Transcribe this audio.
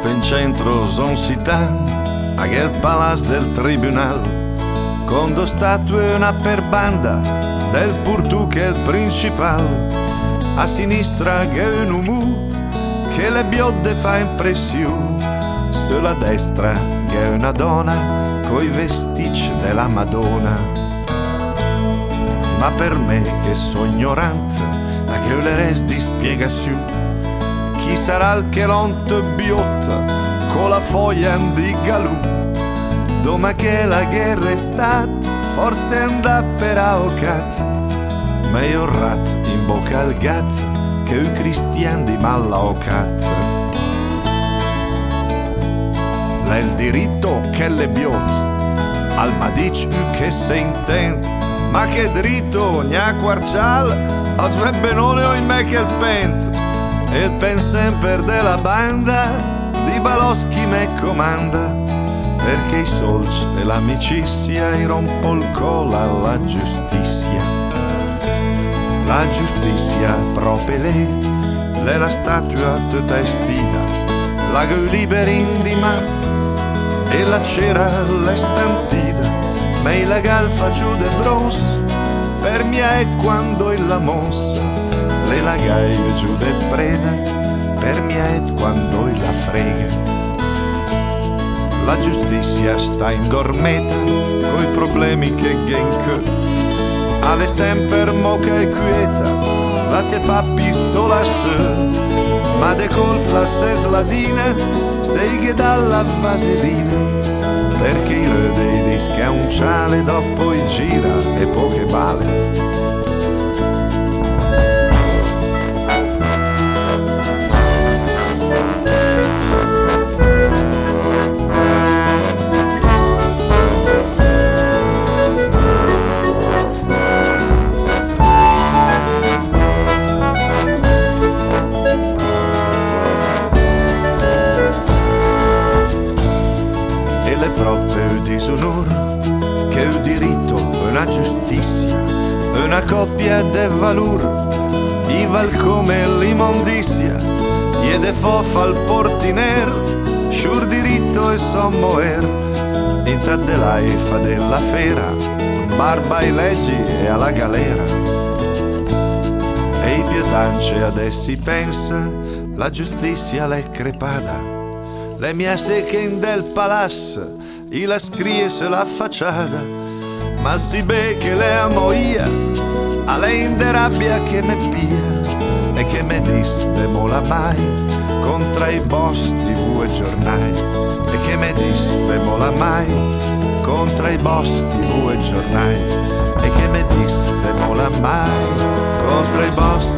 en centro son città, aquel palazzo del tribunal, con due statue e una per banda del Portuguese principal. A sinistra che un uomo che le biodde fa impressione, sulla destra che è una donna coi vesticci della Madonna. Ma per me che sono ignorante, a che le resti spiegazione, chi sarà il che l'onte biotta con la foglia di galù? Doma che la guerra è stata, forse andà per aocat, ma io rat in bocca al gat che i cristiani di malaocat. L'è il diritto che le biot, al madic che se intende, ma che dritto gna quarcial, a sve benone o in me che il pent. E il pen sempre della banda di Baloschi me comanda, perché i solci e l'amicizia i rompo il collo alla giustizia. La giustizia proprio lei la statua tutta estida, la che liberi in di mano e la cera l'estantida, ma il legal faccio de bros, per mia è quando il la mossa, le lagai giù de preda, per mia è quando il la frega. La giustizia sta in dormeta, coi problemi che genche, alle sempre moca e quieta, la se fa pistola su, ma de colpa se sladina, sei che dalla vaselina, perché i re dei dischi a un ciale dopo i gira e poche bale. Proprio disonore che il diritto è una giustizia, è una coppia de valore, i val come l'immondizia, e de fofa al portiner, sciur diritto e sommoer, in taddelaifa della fera, barba ai leggi e alla galera. E i pietance ad essi pensa, la giustizia l'è crepata, le mie secche in del palazzo, y la scrie se la facciata, ma si be che le amo io, a lei in de rabbia che me pia, e che me dis de mola mai, contra i boss TV e giornai, e che me dis de mola mai, contra i boss TV e giornai, e che me dis de mola mai, contra i boss